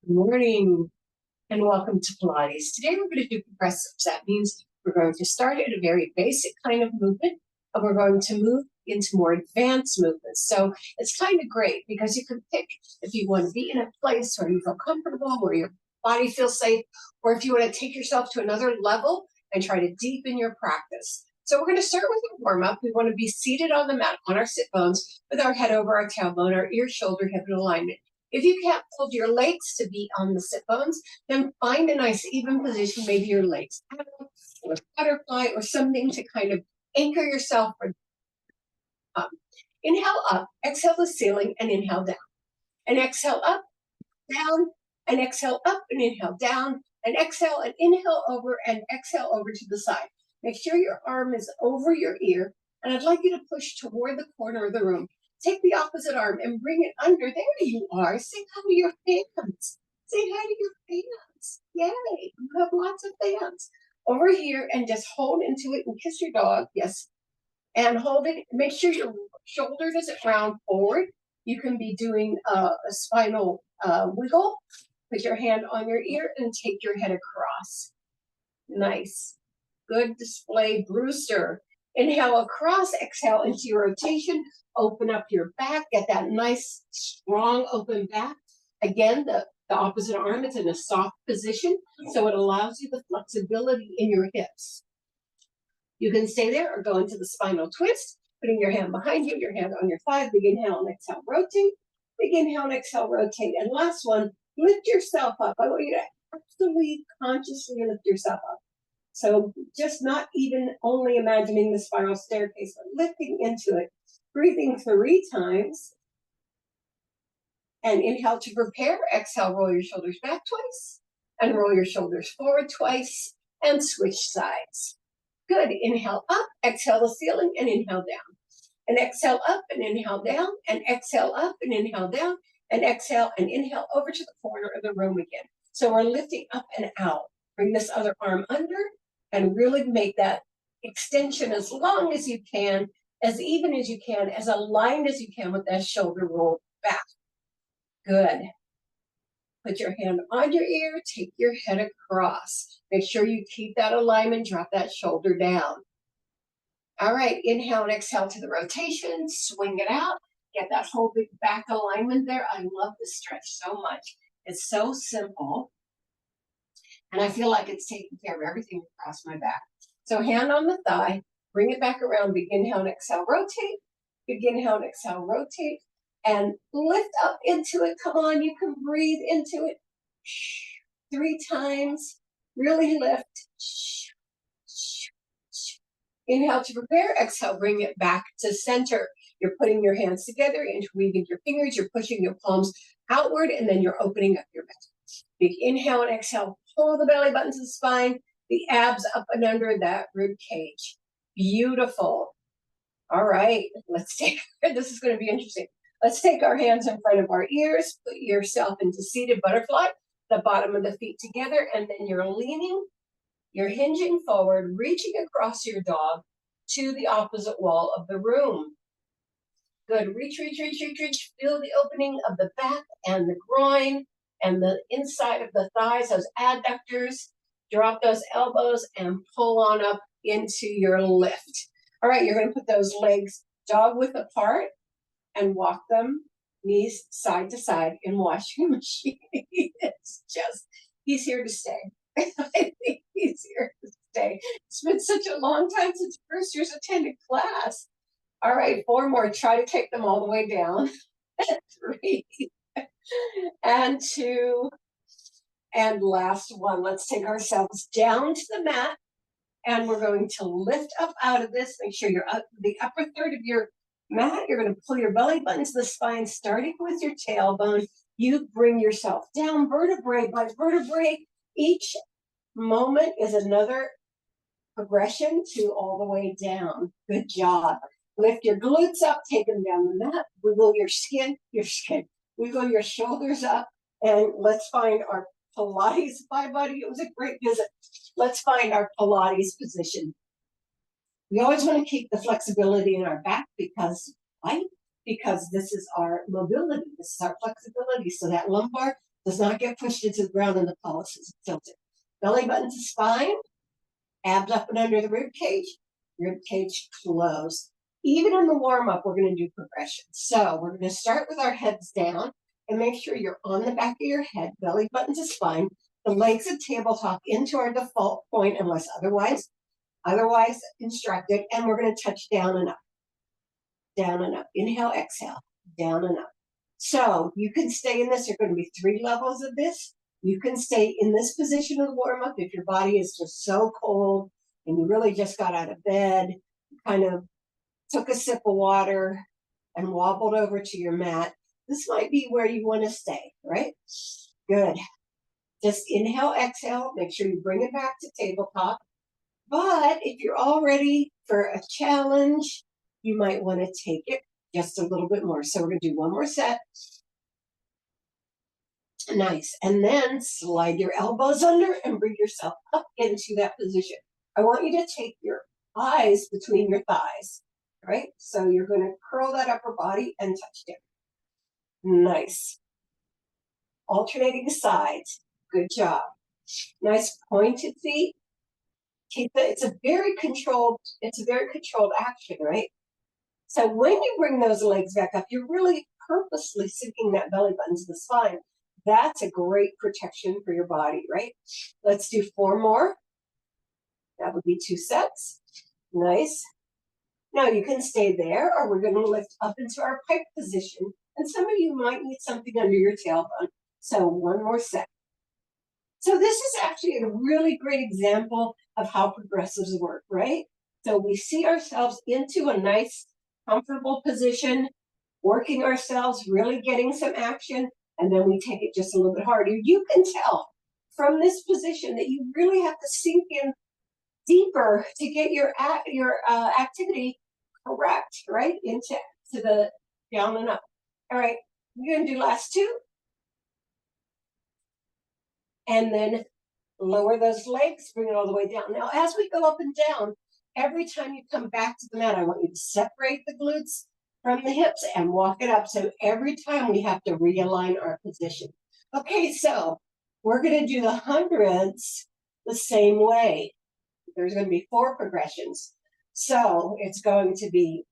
Good morning and welcome to Pilates. Today we're going to do progressives. That means we're going to start at a very basic kind of movement and we're going to move into more advanced movements. So it's kind of great because you can pick if you want to be in a place where you feel comfortable, where your body feels safe, or if you want to take yourself to another level and try to deepen your practice. So we're going to start with a warm-up. We want to be seated on the mat on our sit bones with our head over our tailbone, our ear, shoulder, hip in alignment. If you can't hold your legs to be on the sit bones, then find a nice even position, maybe your legs out or butterfly or something to kind of anchor yourself. Inhale up, exhale the ceiling, and inhale down. And exhale up, down, and exhale up and inhale down, and exhale and inhale over and exhale over to the side. Make sure your arm is over your ear, and I'd like you to push toward the corner of the room. Take the opposite arm and bring it under. There you are. Say hi to your fans. Say hi to your fans. Yay. You have lots of fans. Over here and just hold into it and kiss your dog. Yes. And hold it. Make sure your shoulder doesn't round forward. You can be doing a spinal wiggle. Put your hand on your ear and take your head across. Nice. Good display, Brewster. Inhale across, exhale into your rotation. Open up your back, get that nice, strong open back. Again, the opposite arm is in a soft position, so it allows you the flexibility in your hips. You can stay there or go into the spinal twist, putting your hand behind you, your hand on your thigh. Big inhale and exhale, rotate. Big inhale and exhale, rotate. And last one, lift yourself up. I want you to absolutely consciously lift yourself up. So just not even only imagining the spiral staircase, but lifting into it. Breathing 3 times. And inhale to prepare. Exhale, roll your shoulders back twice. And roll your shoulders forward twice. And switch sides. Good. Inhale up, exhale the ceiling, and inhale down. And exhale up and inhale down. And exhale up and inhale down. And exhale and inhale over to the corner of the room again. So we're lifting up and out. Bring this other arm under and really make that extension as long as you can, as even as you can, as aligned as you can with that shoulder roll back. Good. Put your hand on your ear, take your head across. Make sure you keep that alignment, drop that shoulder down. All right, inhale and exhale to the rotation, swing it out. Get that whole big back alignment there. I love this stretch so much. It's so simple. And I feel like it's taking care of everything across my back. So hand on the thigh, bring it back around, big inhale and exhale, rotate. Big inhale and exhale, rotate. And lift up into it. Come on, you can breathe into it. 3 times. Really lift. Inhale to prepare. Exhale, bring it back to center. You're putting your hands together, interweaving your fingers. You're pushing your palms outward, and then you're opening up your belly. Big inhale and exhale. Pull the belly button to the spine. The abs up and under that rib cage. Beautiful. All right, let's take, this is going to be interesting. Let's take our hands in front of our ears. Put yourself into seated butterfly, the bottom of the feet together, and then you're leaning, you're hinging forward, reaching across your dog to the opposite wall of the room. Good, reach, reach, reach, reach, reach. Feel the opening of the back and the groin and the inside of the thighs, those adductors. Drop those elbows and pull on up into your lift. All right, you're going to put those legs dog width apart and walk them knees side to side in washing machine. It's just, he's here to stay. I think he's here to stay. It's been such a long time since first year's attended class. All right, 4 more. Try to take them all the way down. 3 and 2 and last one. Let's take ourselves down to the mat. And we're going to lift up out of this. Make sure you're up the upper third of your mat. You're going to pull your belly button to the spine, starting with your tailbone. You bring yourself down vertebrae by vertebrae. Each moment is another progression to all the way down. Good job. Lift your glutes up, take them down the mat. Wiggle your skin. Wiggle your shoulders up. And let's find our Pilates. Bye, buddy. It was a great visit. Let's find our Pilates position. We always want to keep the flexibility in our back because, why? Because this is our mobility. This is our flexibility. So that lumbar Does not get pushed into the ground and the pelvis is tilted. Belly button to spine, abs up and under the rib cage closed. Even in the warm-up, we're going to do progressions. So we're going to start with our heads down and make sure you're on the back of your head, belly button to spine, the legs at tabletop into our default point unless otherwise instructed, and we're going to touch down and up. Down and up. Inhale, exhale, down and up. So you can stay in this. There are going to be 3 levels of this. You can stay in this position of the warm-up if your body is just so cold and you really just got out of bed, kind of took a sip of water and wobbled over to your mat. This might be where you want to stay, right? Good. Just inhale, exhale. Make sure you bring it back to tabletop. But if you're all ready for a challenge, you might want to take it just a little bit more. So we're going to do one more set. Nice. And then slide your elbows under and bring yourself up into that position. I want you to take your eyes between your thighs, right? So you're going to curl that upper body and touch down. Nice. Alternating sides. Good job. Nice pointed feet. It's a very controlled action, right? So when you bring those legs back up, you're really purposely sinking that belly button to the spine. That's a great protection for your body, right? Let's do 4 more. That would be 2 sets. Nice. Now you can stay there, or we're going to lift up into our pike position. And some of you might need something under your tailbone. So 1 more set. So this is actually a really great example of how progressives work, right? So we see ourselves into a nice, comfortable position, working ourselves, really getting some action, and then we take it just a little bit harder. You can tell from this position that you really have to sink in deeper to get your activity correct, right? Into the down and up. All right, we're going to do last 2. And then lower those legs, bring it all the way down. Now, as we go up and down, every time you come back to the mat, I want you to separate the glutes from the hips and walk it up. So every time we have to realign our position. Okay, so we're going to do the hundreds the same way. There's going to be 4 progressions. So it's going to be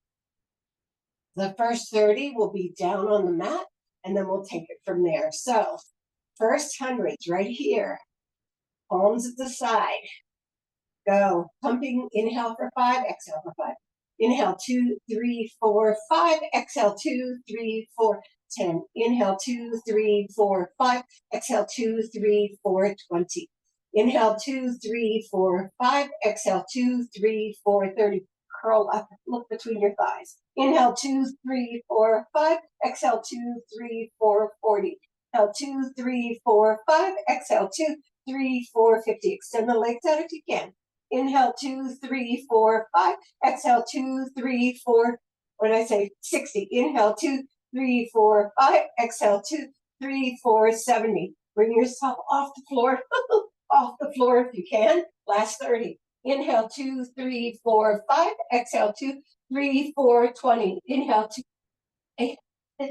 the first 30 will be down on the mat, and then we'll take it from there. So first hundreds right here. Palms at the side. Go. Pumping. Inhale for 5. Exhale for 5. Inhale 2, 3, 4, 5. Exhale 2, 3, 4, 10. Inhale 2, 3, 4, 5. Exhale 2, 3, 4, 20. Inhale 2, 3, 4, 5. Exhale 2, 3, 4, 30. Curl up. Look between your thighs. Inhale 2, 3, 4, 5. Exhale 2, 3, 4, 40. Inhale 2, 3, 4, 5. Exhale 2, 3, 4, 50. Extend the legs out if you can. Inhale 2, 3, 4, 5. Exhale 2, 3, 4. What did I say? 60. Inhale 2, 3, 4, 5. Exhale 2, 3, 4, 70. Bring yourself off the floor. Off the floor if you can. Last 30. Inhale 2, 3, 4, 5. Exhale 2, 3, 4, 20. Inhale 2,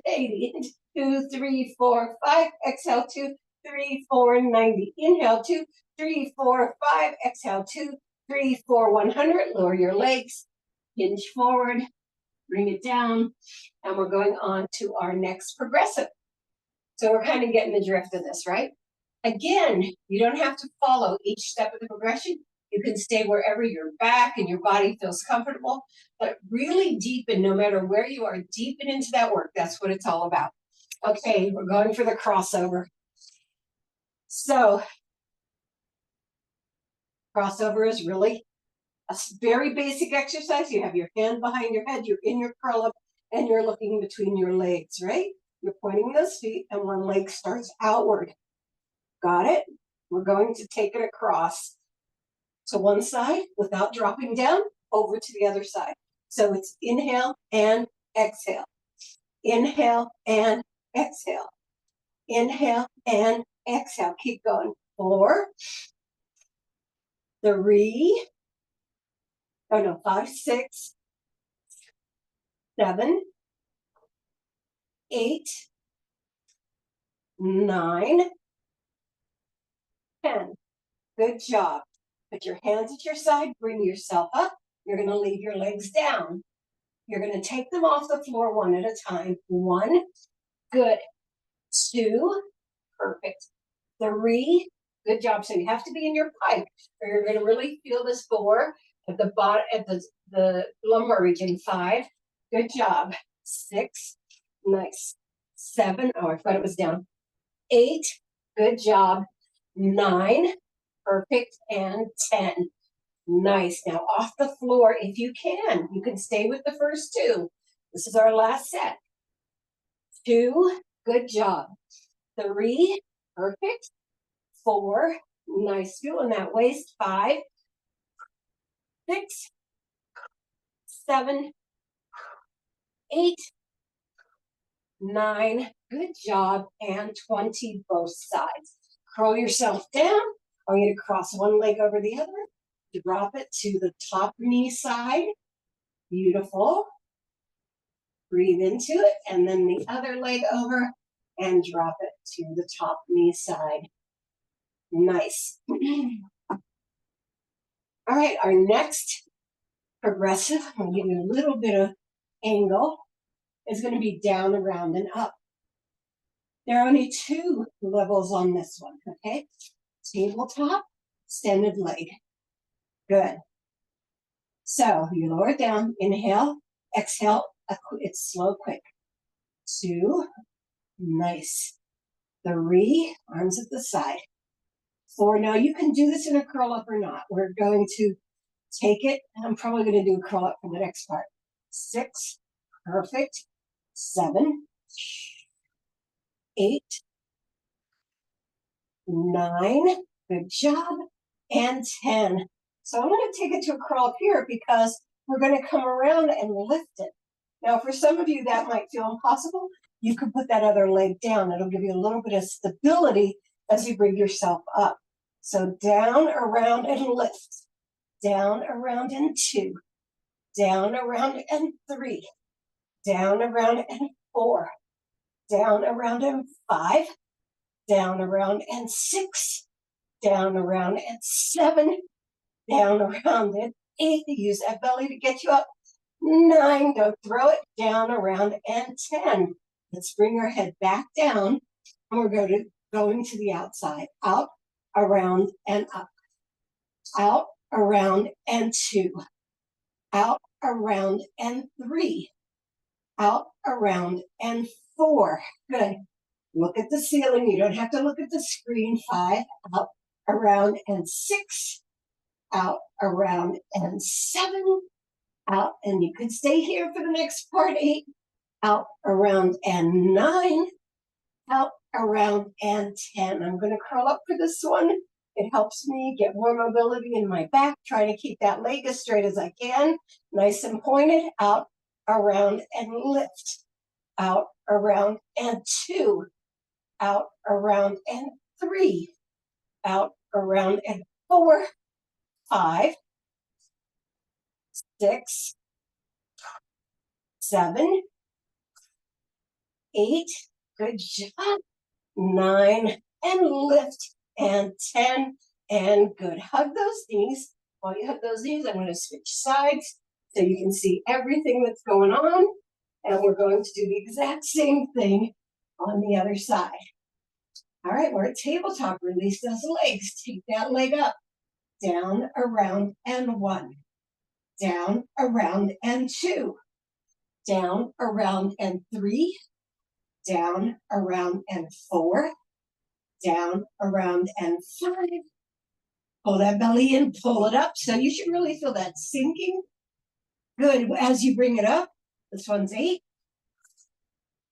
80. 2, 3, 4, 5. Exhale 2, 3, 4, 90. Inhale 2, 3, 4, 5. Exhale 2, 3, 4, 100. Lower your legs. Hinge forward. Bring it down. And we're going on to our next progressive. So we're kind of getting the drift of this, right? Again, you don't have to follow each step of the progression. You can stay wherever your back and your body feels comfortable, but really deepen, no matter where you are, deepen into that work. That's what it's all about. Okay, we're going for the crossover. So, crossover is really a very basic exercise. You have your hand behind your head, you're in your curl up, and you're looking between your legs, right? You're pointing those feet, and one leg starts outward. Got it? We're going to take it across to one side without dropping down, over to the other side. So it's inhale and exhale. Inhale and exhale. Inhale and exhale. Keep going. 4, 3, 5, 6, 7, 8, 9, 10. Good job. Put your hands at your side, bring yourself up. You're going to leave your legs down. You're going to take them off the floor one at a time. 1, good. 2, perfect. 3, good job. So you have to be in your pike, or you're going to really feel this 4 at the bottom, at the lumbar region. 5, good job. 6, nice. 7, oh, I thought it was down. 8, good job. 9, perfect. And 10. Nice. Now off the floor if you can. You can stay with the first 2. This is our last set. 2, good job. 3, perfect. 4, nice. Feeling that waist. 5, 6, 7, 8, 9, good job. And 20 both sides. Curl yourself down. I want you to cross one leg over the other. Drop it to the top knee side. Beautiful. Breathe into it, and then the other leg over and drop it to the top knee side. Nice. All right, our next progressive, I'll give you a little bit of angle, is going to be down, around, and up. There are only 2 levels on this one, okay? Tabletop, extended leg. Good. So you lower it down, inhale, exhale, it's slow, quick. 2, nice. 3, arms at the side. 4, now you can do this in a curl up or not. We're going to take it, and I'm probably going to do a curl up for the next part. 6, perfect. 7, 8, 9, good job, and 10. So I'm going to take it to a curl up here because we're going to come around and lift it. Now, for some of you, that might feel impossible. You can put that other leg down. It'll give you a little bit of stability as you bring yourself up. So down, around, and lift. Down, around, and 2. Down, around, and 3. Down, around, and 4. Down, around, and 5. Down, around, and 6. Down, around, and 7. Down, around, and 8. Use that belly to get you up. 9, don't throw it. Down, around, and 10. Let's bring our head back down, and we're going to the outside. Out, around, and up. Out, around, and 2. Out, around, and 3. Out, around, and 4. Good. Look at the ceiling. You don't have to look at the screen. 5, out, around, and 6. Out, around, and 7. Out, and you can stay here for the next part. 8, out, around, and 9. Out, around, and 10. I'm going to curl up for this one. It helps me get more mobility in my back. Try to keep that leg as straight as I can. Nice and pointed. Out, around, and lift. Out, around, and 2. Out, around, and 3. Out, around, and 4. 5, 6, 7, 8. Good job. 9, and lift. And 10, and good. Hug those knees. While you hug those knees, I'm going to switch sides so you can see everything that's going on. And we're going to do the exact same thing on the other side. All right, we're at tabletop. Release those legs. Take that leg up. Down, around, and 1. Down, around, and 2. Down, around, and 3. Down, around, and 4. Down, around, and 5. Pull that belly in, pull it up. So you should really feel that sinking. Good. As you bring it up, this one's 8,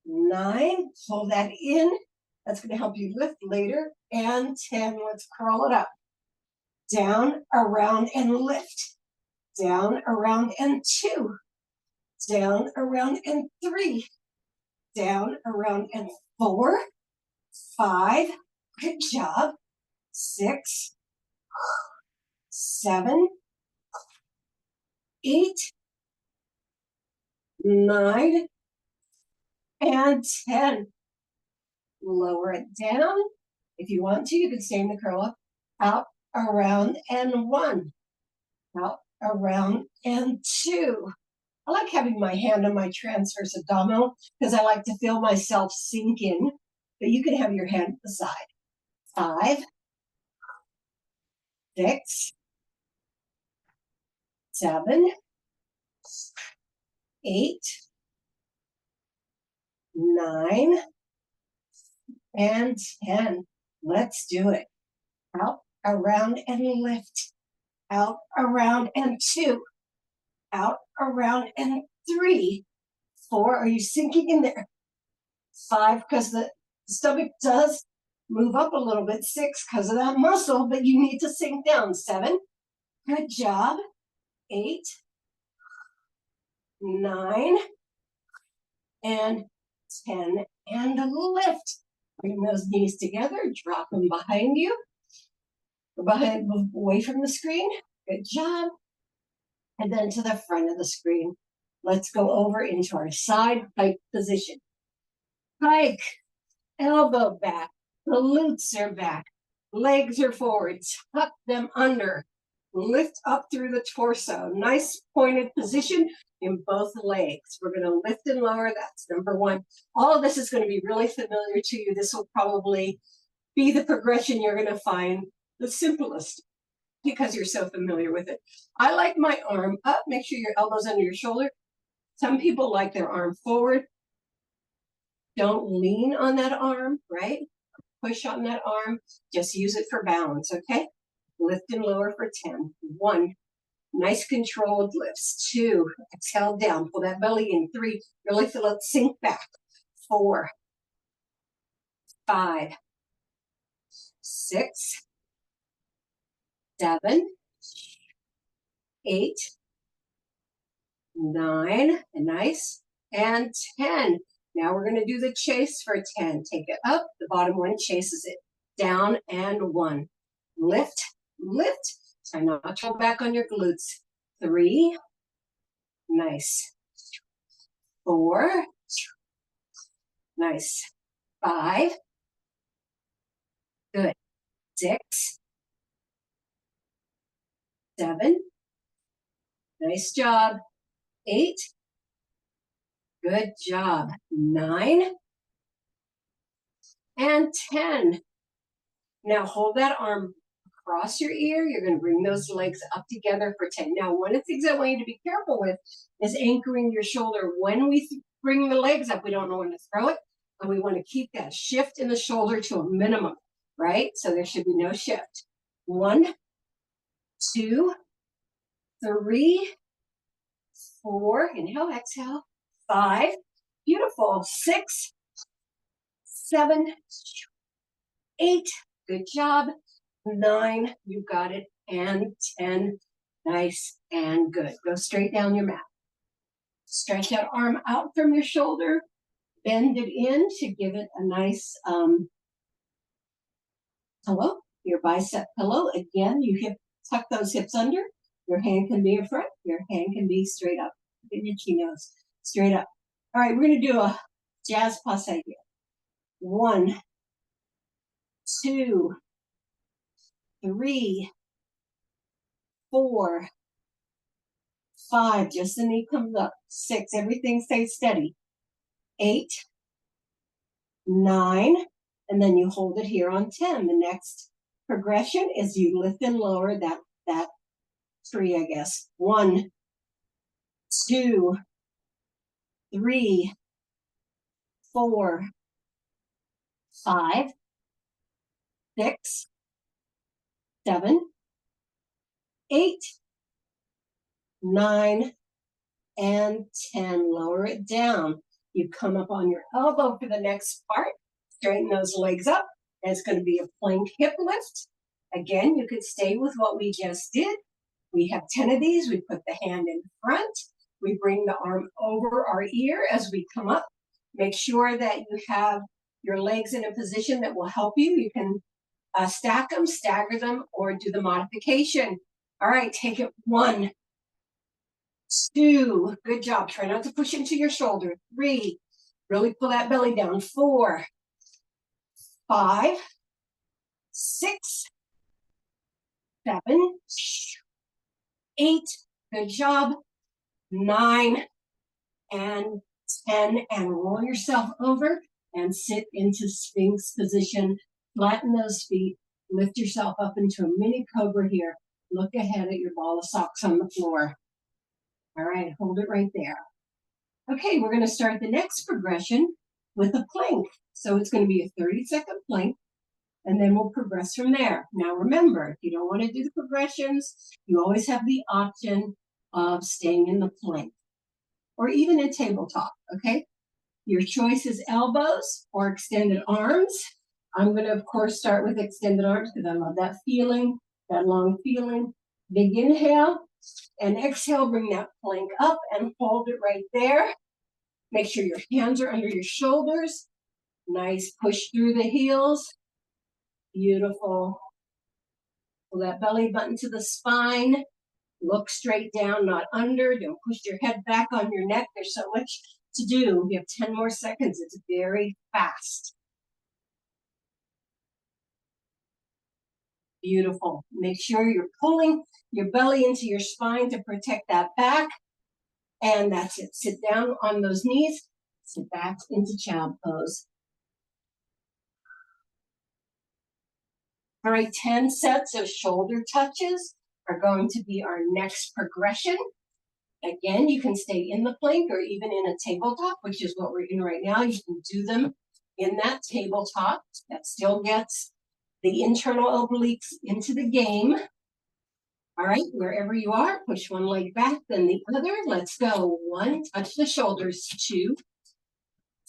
9. Pull that in. That's going to help you lift later. And 10. Let's curl it up. Down, around, and lift. Down, around, and 2. Down, around, and 3. Down, around, and 4. 5. Good job. 6, 7, 8, 9, and 10. Lower it down. If you want to, you can stay in the curl up. out, around, and 1. Out, around, and 2. I like having my hand on my transverse abdominal because I like to feel myself sink in, but you can have your hand at the side. 5, 6, 7, 8, 9, and 10. Let's do it. Out, around, and lift. Out, around, and 2. Out, around, and 3. 4, are you sinking in there? 5, because the stomach does move up a little bit. 6, because of that muscle, but you need to sink down. 7, good job. 8, 9, and 10, and lift. Bring those knees together, drop them behind you. Behind, move away from the screen. Good job. And then to the front of the screen. Let's go over into our side pike position. Pike, elbow back, the glutes are back, legs are forward, tuck them under, lift up through the torso. Nice pointed position in both legs. We're going to lift and lower. That's number 1. All of this is going to be really familiar to you. This will probably be the progression you're going to find the simplest because you're so familiar with it. I like my arm up. Make sure your elbow's under your shoulder. Some people like their arm forward. Don't lean on that arm, right? Push on that arm. Just use it for balance, okay? Lift and lower for 10. 1, nice controlled lifts. 2, exhale down. Pull that belly in. 3, really feel it sink back. 4, 5, 6, 7, 8, 9, nice, and 10. Now we're going to do the chase for 10. Take it up, the bottom one chases it. Down and 1. Lift, lift. Try not to go back on your glutes. 3, nice. 4, nice. 5, good. 6, 7, nice job. 8, good job. 9, and 10. Now hold that arm across your ear. You're going to bring those legs up together for 10. Now, one of the things I want you to be careful with is anchoring your shoulder. When we bring the legs up, we don't know when to throw it, and we want to keep that shift in the shoulder to a minimum, right? So there should be no shift. 1, 2, 3, 4, inhale, exhale. 5, beautiful. 6, 7, 8, good job. 9, you got it, and 10, nice and good. Go straight down your mat. Stretch that arm out from your shoulder, bend it in to give it a nice pillow, your bicep pillow. Again, you tuck those hips under. Your hand can be in front, your hand can be straight up. Get your chinos straight up. All right, we're going to do a jazz passe here. 1, 2, 3, 4, 5, just the knee comes up. 6, everything stays steady. 8, 9, and then you hold it here on 10. The next progression is you lift and lower that tree, I guess. 1, 2, 3, 4, 5, 6, 7, 8, 9, and 10. Lower it down. You come up on your elbow for the next part. Straighten those legs up. And it's going to be a plank hip lift. Again, you could stay with what we just did. We have 10 of these. We put the hand in front. We bring the arm over our ear as we come up. Make sure that you have your legs in a position that will help you. You can stack them, stagger them, or do the modification. All right, take it. 1, 2, good job. Try not to push into your shoulder. 3, really pull that belly down. 4, 5, 6, 7, 8, good job, 9, and 10, and roll yourself over and sit into Sphinx position. Flatten those feet, lift yourself up into a mini cobra here. Look ahead at your ball of socks on the floor. All right, hold it right there. Okay, we're going to start the next progression with a plank. So it's going to be a 30-second plank, and then we'll progress from there. Now remember, if you don't want to do the progressions, you always have the option of staying in the plank or even a tabletop, okay? Your choice is elbows or extended arms. I'm going to, of course, start with extended arms because I love that feeling, that long feeling. Big inhale and exhale, bring that plank up and hold it right there. Make sure your hands are under your shoulders. Nice push through the heels. Beautiful. Pull that belly button to the spine. Look straight down, not under. Don't push your head back on your neck. There's so much to do. You have 10 more seconds. It's very fast. Beautiful. Make sure you're pulling your belly into your spine to protect that back. And that's it. Sit down on those knees. Sit back into child pose. All right, 10 sets of shoulder touches are going to be our next progression. Again, you can stay in the plank or even in a tabletop, which is what we're in right now. You can do them in that tabletop. That still gets the internal obliques into the game. All right, wherever you are, push one leg back, then the other. Let's go. 1, touch the shoulders. 2,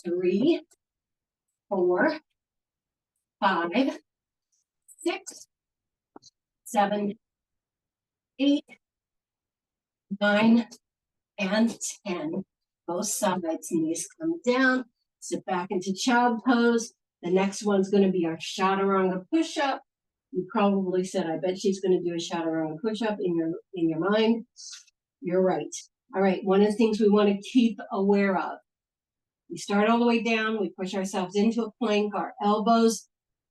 3, 4, 5, 6, 7, 8, 9, and 10. Both sides, knees come down. Sit back into child pose. The next one's going to be our chaturanga push-up. You probably said, I bet she's going to do a chaturanga push-up in your mind. You're right. All right, one of the things we want to keep aware of. We start all the way down. We push ourselves into a plank. Our elbows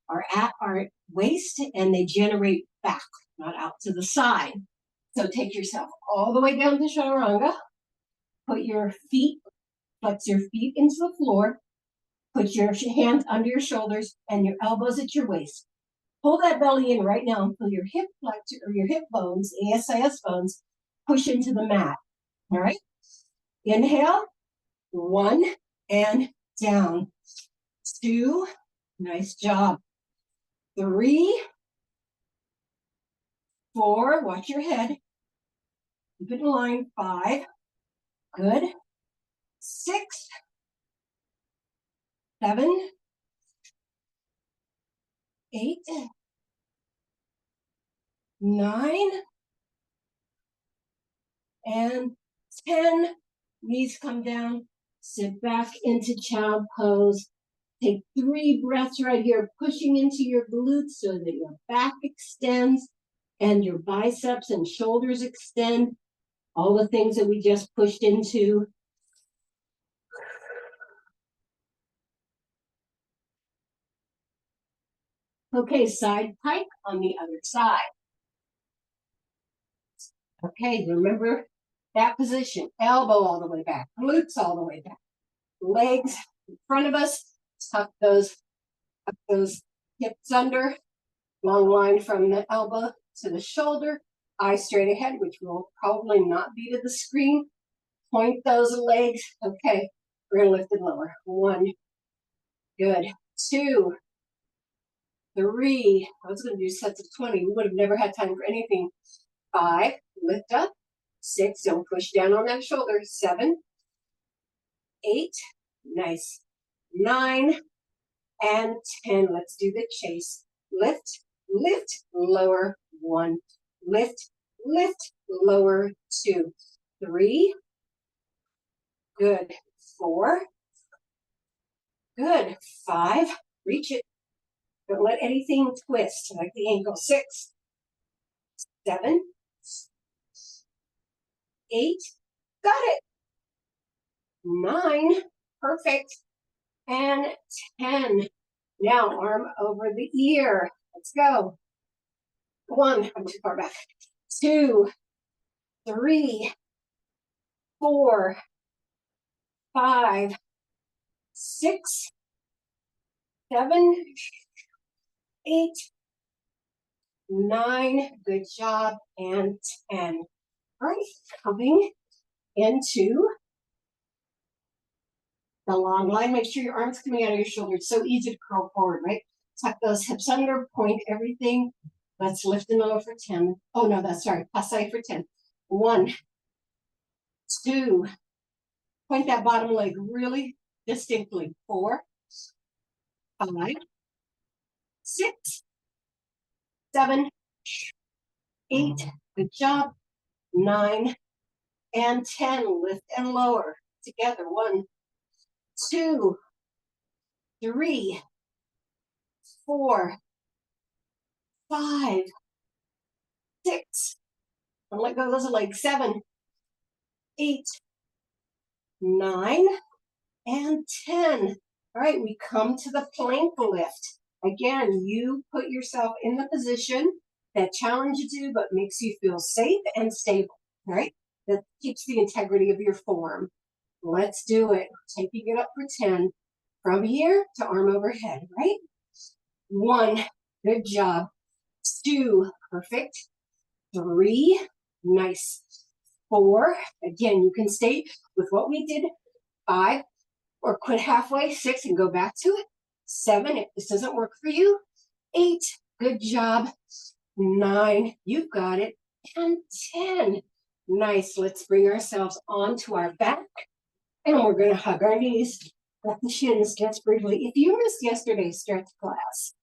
are at our waist, and they generate back, not out to the side. So take yourself all the way down to chaturanga. Put your feet, flex your feet into the floor. Put your hands under your shoulders and your elbows at your waist. Pull that belly in right now and feel your hip flexor or your hip bones, ASIS bones, push into the mat. All right. Inhale. 1 and down. 2. Nice job. 3. 4. Watch your head. Keep it in line. 5. Good. 6. 7. 8. 9. And 10. Knees come down. Sit back into child pose. Take 3 breaths right here, pushing into your glutes so that your back extends and your biceps and shoulders extend. All the things that we just pushed into. Okay, side pike on the other side. Okay, remember that position. Elbow all the way back, glutes all the way back. Legs in front of us. Tuck those hips under. Long line from the elbow to the shoulder. Eyes straight ahead, which will probably not be to the screen. Point those legs. Okay, we're going to lift it lower. 1. Good. 2. 3. I was going to do sets of 20. We would have never had time for anything. 5. Lift up. 6. Don't push down on that shoulder. 7. 8. Nice. 9. And 10. Let's do the chase. Lift, lift, lower. 1. Lift, lift, lower. 2. 3. Good. 4. Good. 5. Reach it. Don't let anything twist, like the ankle. 6. 7. 8. Got it. 9. Perfect. And 10. Now arm over the ear. Let's go. 1, I'm too far back. 2, 3, 4, 5, 6, 7, 8, 9. Good job. And 10. All right, coming into the long line. Make sure your arms coming out of your shoulders. So easy to curl forward, right? Tuck those hips under, point everything. Let's lift and lower for 10. Oh, no, that's sorry. Passai for 10. 1, 2. Point that bottom leg really distinctly. 4, 5, 6, 7, 8. Good job. 9 and 10. Lift and lower together. 1, 2, 3, 4, 5, 6. Don't let go of those legs. 7, 8, 9, and 10. All right, we come to the plank lift. Again, you put yourself in the position that challenges you but makes you feel safe and stable, right? That keeps the integrity of your form. Let's do it. Taking it up for 10. From here to arm overhead, right? 1, good job. 2, perfect. 3, nice. 4, again, you can stay with what we did. 5, or quit halfway. 6, and go back to it. 7, if this doesn't work for you. 8, good job. 9, you've got it. And 10, nice. Let's bring ourselves onto our back, and we're going to hug our knees. Let the shins stretch briefly. If you missed yesterday's stretch class,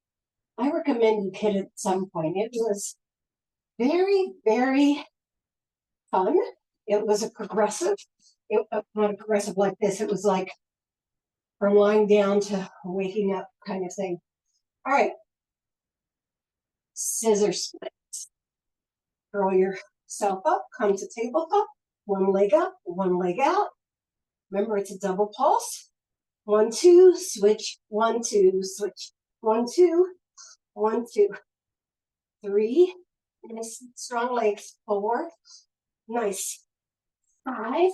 I recommend you hit it at some point. It was very, very fun. It was a progressive. Not a progressive like this. It was like from lying down to waking up kind of thing. All right. Scissor splits. Curl yourself up. Come to tabletop. One leg up, one leg out. Remember, it's a double pulse. 1, 2, switch. 1, 2, switch. 1, 2, 1, 2, 3. Nice, strong legs. 4. Nice. 5.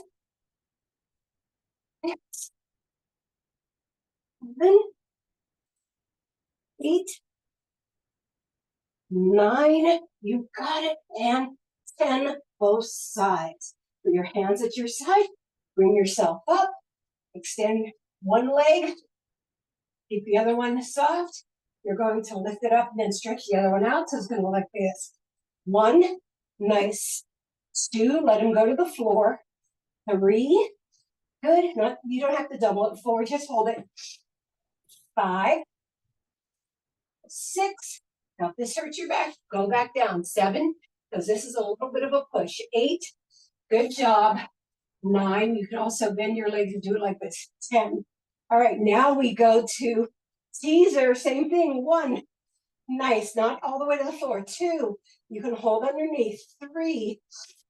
6. 7. 8. 9. You got it. And 10. Both sides. Put your hands at your side. Bring yourself up. Extend one leg. Keep the other one soft. You're going to lift it up and then stretch the other one out. So it's going to look like this. 1, nice. 2, let him go to the floor. 3, good. Not, you don't have to double it. 4, just hold it. 5, 6, now if this hurts your back, go back down. 7, because this is a little bit of a push. 8, good job. 9, you can also bend your legs and do it like this. 10. All right, now we go to teaser, same thing. 1, nice, not all the way to the floor. 2, you can hold underneath. 3,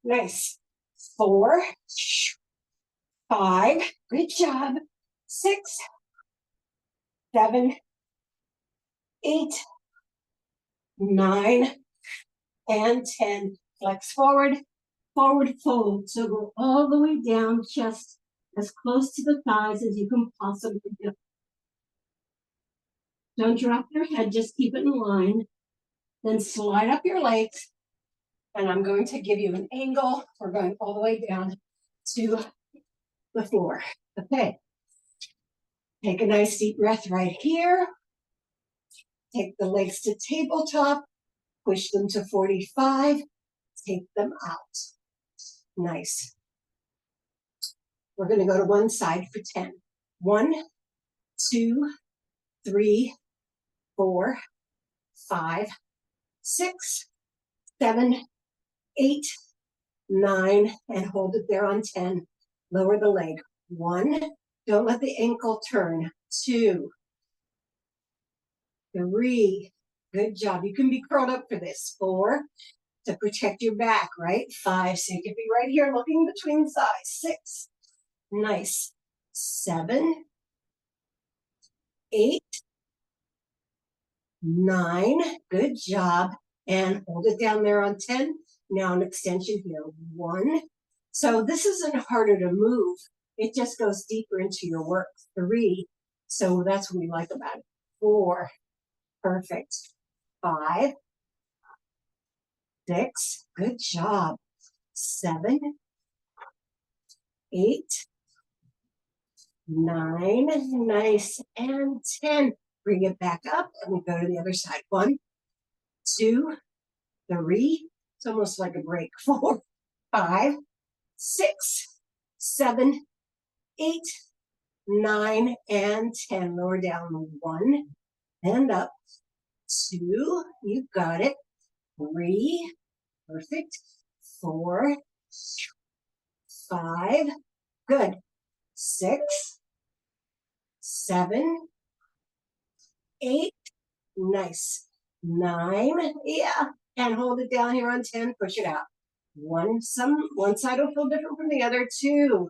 nice. 4, 5, good job. 6, 7, 8, 9, and 10. Flex forward, forward fold. So go all the way down, chest as close to the thighs as you can possibly do. Don't drop your head, just keep it in line. Then slide up your legs, and I'm going to give you an angle. We're going all the way down to the floor. Okay. Take a nice deep breath right here. Take the legs to tabletop. Push them to 45. Take them out. Nice. We're going to go to one side for 10. 1, 2, 3, 4, 5, 6, 7, 8, 9, and hold it there on 10. Lower the leg. 1, don't let the ankle turn. 2, 3, good job. You can be curled up for this. 4, to protect your back, right? 5, so you can be right here looking between thighs. 6, nice. 7, 8, 9, good job. and hold it down there on 10. Now an extension here, 1. So this isn't harder to move. It just goes deeper into your work. 3. So that's what we like about it. 4. Perfect. 5. 6. Good job. 7. 8. 9. Nice. And 10. Bring it back up and we go to the other side. 1, 2, 3. It's almost like a break. 4, 5, 6, 7, 8, 9, and 10. Lower down. 1 and up. 2. You got it. 3. Perfect. 4, 5. Good. 6, 7, 8. Nice. 9. Yeah. And hold it down here on 10. Push it out. One side will feel different from the other. 2.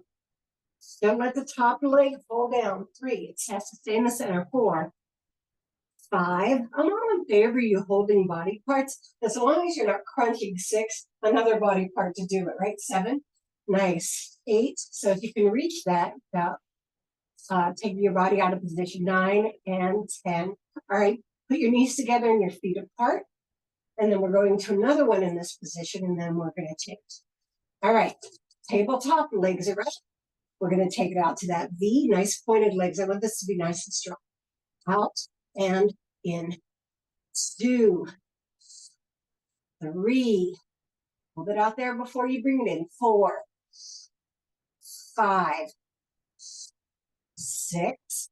Don't let the top leg fall down. 3. It has to stay in the center. 4. 5. I'm not in favor of you holding body parts as long as you're not crunching. 6. Another body part to do it, right? 7. Nice. 8. So if you can reach that, take your body out of position. 9 and 10. All right. Put your knees together and your feet apart. And then we're going to another one in this position, and then we're going to change. All right. Tabletop, legs are up. We're going to take it out to that V. Nice pointed legs. I want this to be nice and strong. Out and in. 2, 3. Hold it out there before you bring it in. 4, 5, 6,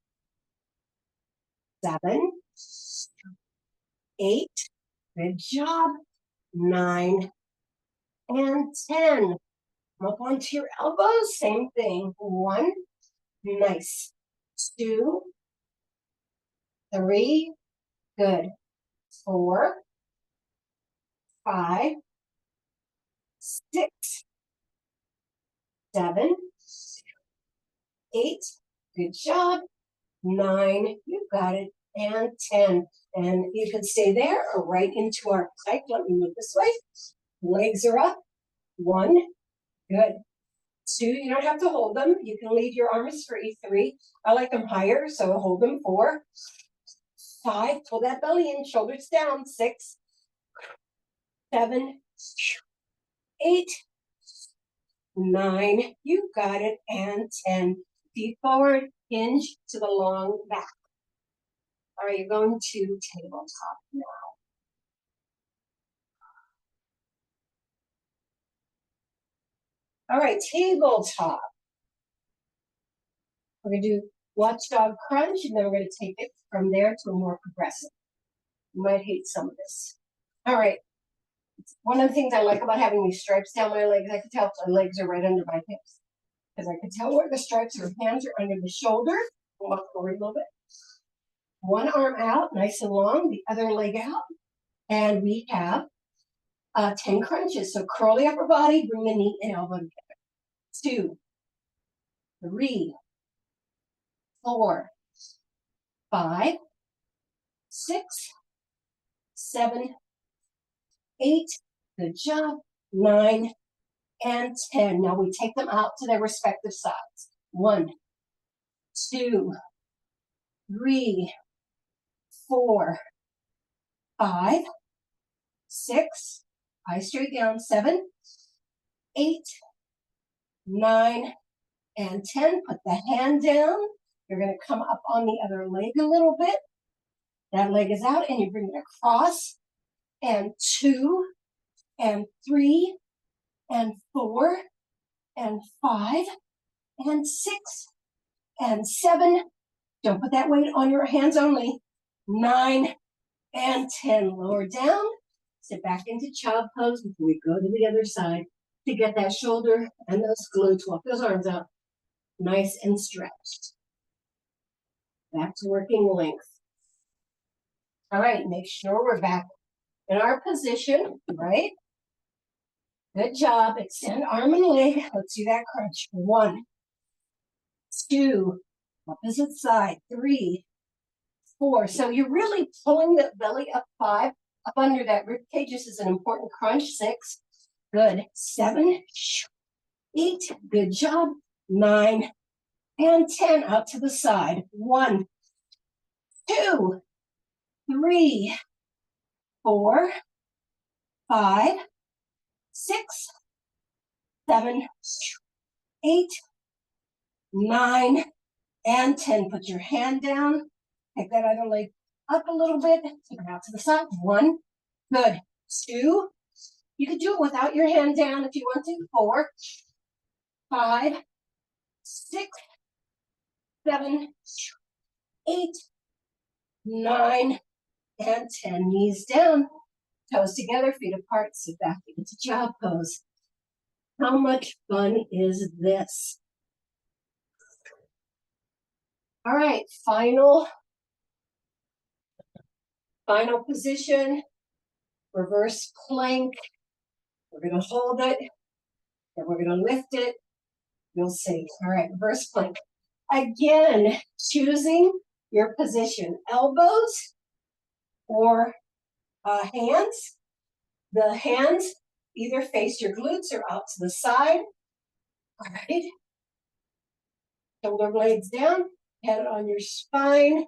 7, 8. Good job. 9 and 10. Come up onto your elbows. Same thing. 1. Nice. 2, 3. Good. 4, 5, 6, 7, 8. Good job. 9. You got it. And 10. And you can stay there or right into our plank. Let me move this way. Legs are up. 1. Good. 2. You don't have to hold them. You can leave your arms free. 3. I like them higher, so hold them. 4, 5. Pull that belly in. Shoulders down. 6, 7, 8, 9. You got it. And 10. Feet forward. Hinge to the long back. All right, you're going to tabletop now. All right, tabletop. We're going to do watchdog crunch, and then we're going to take it from there to a more progressive. You might hate some of this. All right. One of the things I like about having these stripes down my legs, I can tell if my legs are right under my hips. Because I can tell where the stripes are. Hands are under the shoulder. Walk forward a little bit. One arm out, nice and long, the other leg out. And we have 10 crunches. So curl the upper body, bring the knee and elbow together. 2, 3, 4, 5, 6, 7, 8. Good job. 9 and 10. Now we take them out to their respective sides. 1, 2, 3, 4, 5, 6. Eyes straight down. 7, 8, 9, and 10. Put the hand down. You're going to come up on the other leg a little bit. That leg is out, and you bring it across. And 2, and 3, and 4, and 5, and 6, and 7. Don't put that weight on your hands only. 9 and 10. Lower down. Sit back into child pose before we go to the other side to get that shoulder and those glutes. Walk those arms out nice and stretched. Back to working length. All right, make sure we're back in our position, right? Good job. Extend arm and leg. Let's do that crunch. 1, 2, opposite side. 3, 4. So you're really pulling the belly up. 5, up under that rib cage. This is an important crunch. 6, good. 7, 8, good job. 9 and 10, out to the side. 1, 2, 3, 4, 5, 6, 7, 8, 9, and 10. Put your hand down. Take that other leg up a little bit. Take it out to the side. 1, good. 2, you can do it without your hand down if you want to. 4, 5, 6, 7, 8, 9, and 10. Knees down, toes together, feet apart, sit back into child pose. How much fun is this? All right, final position, reverse plank. We're gonna hold it, and we're gonna lift it. You'll see. All right, reverse plank. Again, choosing your position, elbows or hands. The hands either face your glutes or out to the side. All right. Shoulder blades down, head on your spine,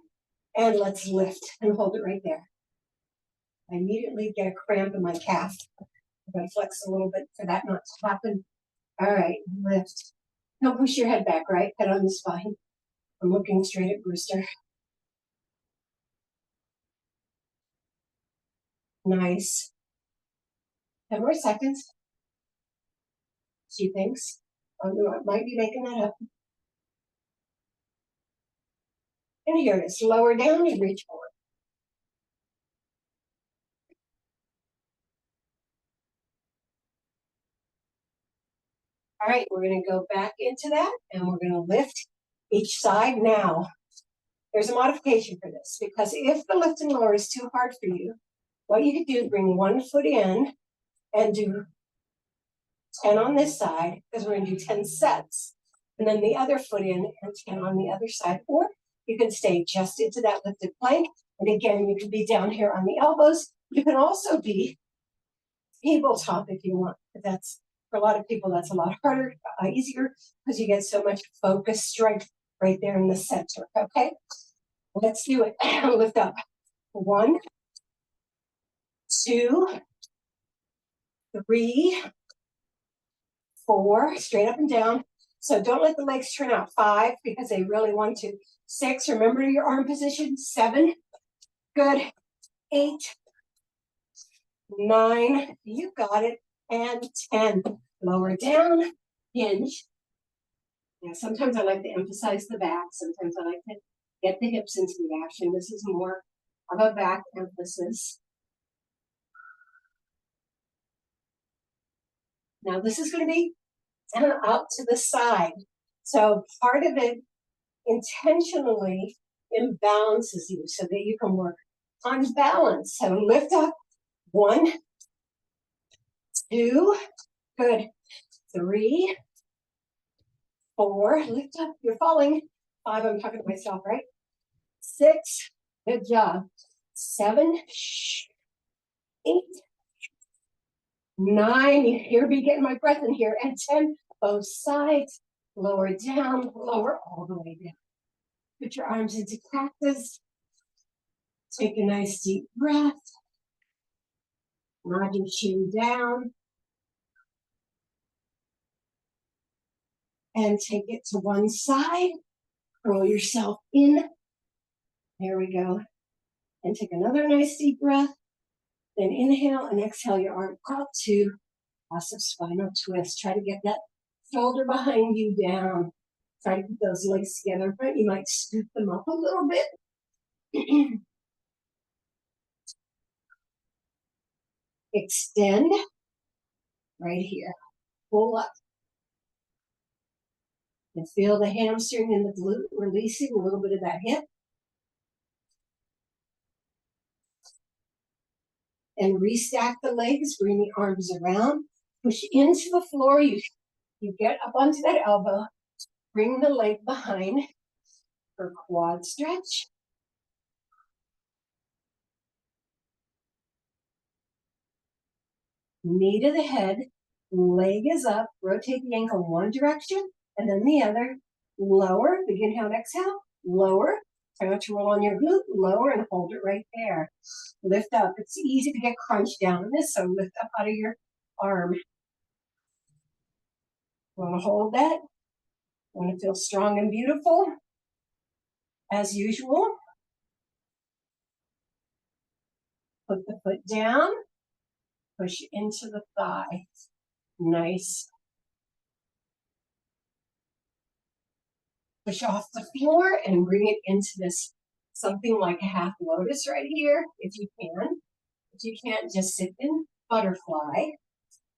and let's lift and hold it right there. I immediately get a cramp in my calf. I'm going to flex a little bit for that not to happen. All right, lift. Don't push your head back, right? Head on the spine. I'm looking straight at Brewster. Nice. 10 more seconds. She thinks. I might be making that up. And here it is. Lower down and reach forward. All right, we're going to go back into that, and we're going to lift each side. Now, there's a modification for this, because if the lift and lower is too hard for you, what you could do is bring one foot in and do 10 on this side, because we're going to do 10 sets, and then the other foot in and 10 on the other side. Or you can stay just into that lifted plank, and again, you can be down here on the elbows. You can also be tabletop if you want, but that's, for a lot of people, that's a lot harder, easier, because you get so much focus strength right there in the center. Okay, let's do it. Lift up. 1, 2, 3, 4, straight up and down. So don't let the legs turn out. 5, because they really want to. 6, remember your arm position. 7, good. 8, 9, you got it. And 10, lower down, hinge. Yeah, sometimes I like to emphasize the back. Sometimes I like to get the hips into the action. This is more of a back emphasis. Now this is going to be out to the side. So part of it intentionally imbalances you so that you can work on balance. So lift up. 1, 2, good. 3, 4, lift up. You're falling. 5, I'm talking to myself, right? 6, good job. 7, 8, 9, you hear me getting my breath in here, and 10, both sides, lower down, lower all the way down. Put your arms into cactus. Take a nice deep breath. Nod your chin down. And take it to one side. Roll yourself in. There we go. And take another nice deep breath. Then inhale and exhale your arm out to passive spinal twist. Try to get that shoulder behind you down. Try to keep those legs together in front. You might scoop them up a little bit. Extend right here. Pull up. And feel the hamstring and the glute releasing a little bit of that hip. And restack the legs, bring the arms around, push into the floor. You get up onto that elbow, bring the leg behind for quad stretch. knee to the head, leg is up, rotate the ankle one direction and then the other, lower, big inhale and exhale, lower, try not to roll on your glute, lower and hold it right there. Lift up, it's easy to get crunched down in this, so lift up out of your arm. Want to hold that, want to feel strong and beautiful, as usual. Put the foot down, push into the thigh, nice. Push off the floor and bring it into this something like a half lotus right here, if you can. If you can't, just sit in butterfly.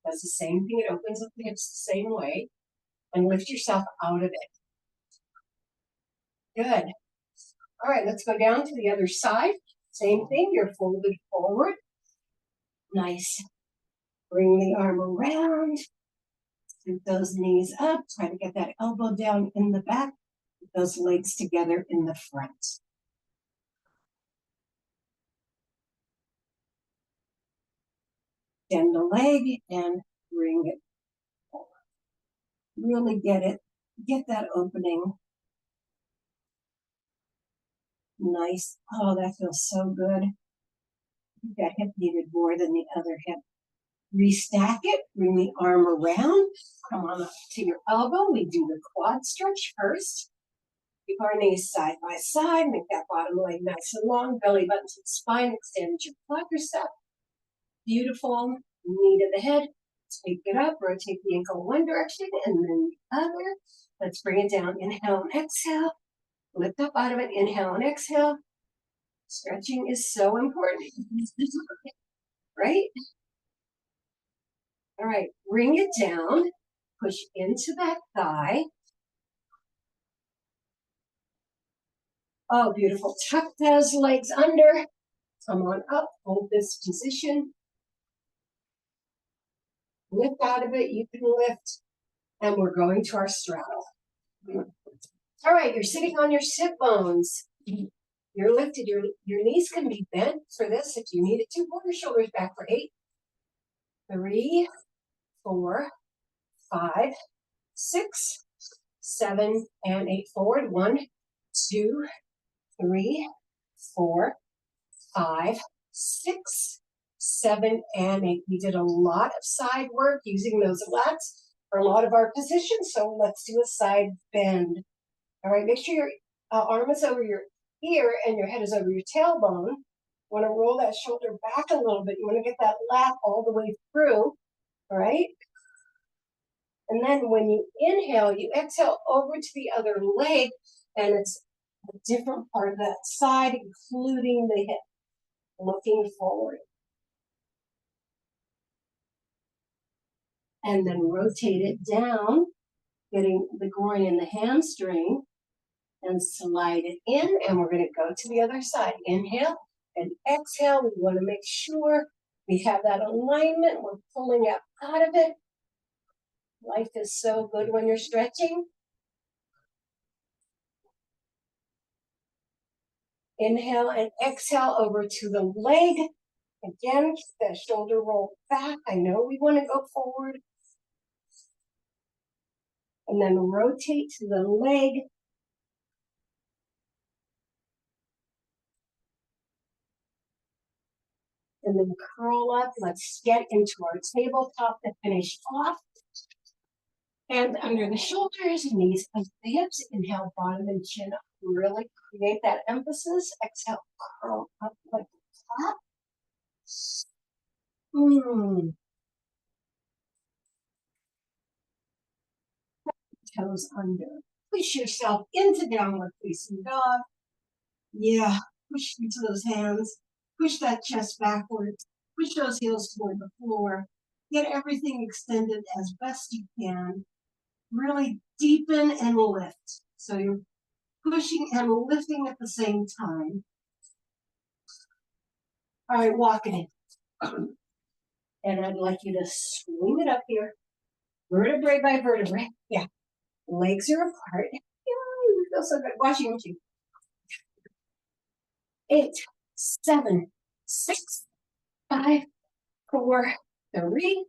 Does the same thing, it opens up the hips the same way, and lift yourself out of it. Good. All right, let's go down to the other side. Same thing, you're folded forward. Nice. Bring the arm around. Scoot those knees up. Try to get that elbow down in the back. Those legs together in the front. Bend the leg and bring it forward. Really get that opening. Nice. Oh, that feels so good. That hip needed more than the other hip. Restack it, bring the arm around, come on up to your elbow. We do the quad stretch first. Keep our knees side by side, make that bottom leg nice and long, belly button to the spine, extend your quadricep. Beautiful, knee to the head. Take it up, rotate the ankle one direction and then the other. Let's bring it down, inhale and exhale. Lift up out of it, inhale and exhale. Stretching is so important, right? All right, bring it down, push into that thigh. Oh, beautiful. Tuck those legs under. Come on up, hold this position. Lift out of it, you can lift. And we're going to our straddle. All right, you're sitting on your sit bones. You're lifted, your knees can be bent for this if you needed to. Pull your shoulders back for 8, 3, 4, 5, 6, 7, and 8. Forward. 1, 2, 3, 4, 5, 6, 7, and 8. We did a lot of side work using those lats for a lot of our positions, so let's do a side bend. All right, make sure your arm is over your ear and your head is over your tailbone. You want to roll that shoulder back a little bit. You want to get that lat all the way through, all right? And then when you inhale, you exhale over to the other leg, and it's a different part of that side, including the hip, looking forward. And then rotate it down, getting the groin and the hamstring, and slide it in, and we're going to go to the other side. Inhale and exhale. We want to make sure we have that alignment. We're pulling out of it. Life is so good when you're stretching. Inhale and exhale over to the leg. Again, keep that shoulder roll back. I know we want to go forward. And then rotate to the leg. And then curl up. Let's get into our tabletop to finish off. Hands under the shoulders, knees under the hips. Inhale, bottom and chin up. Really create that emphasis. Exhale, curl up like a top. Toes under. Push yourself into downward facing dog. Yeah, push into those hands. Push that chest backwards. Push those heels toward the floor. Get everything extended as best you can. Really deepen and lift. So you're pushing and lifting at the same time. All right, walk it in. And I'd like you to swing it up here, vertebrae by vertebrae. Yeah, legs are apart. Yeah, you feel so good. Watching you. 8, 7, 6, 5, 4, 3,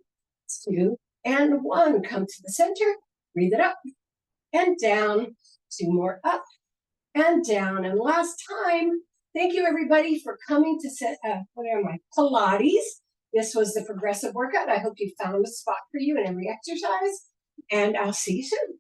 2, and 1. Come to the center, breathe it up and down. 2 more up and down. And last time, thank you everybody for coming to Pilates. This was the progressive workout. I hope you found a spot for you in every exercise, and I'll see you soon.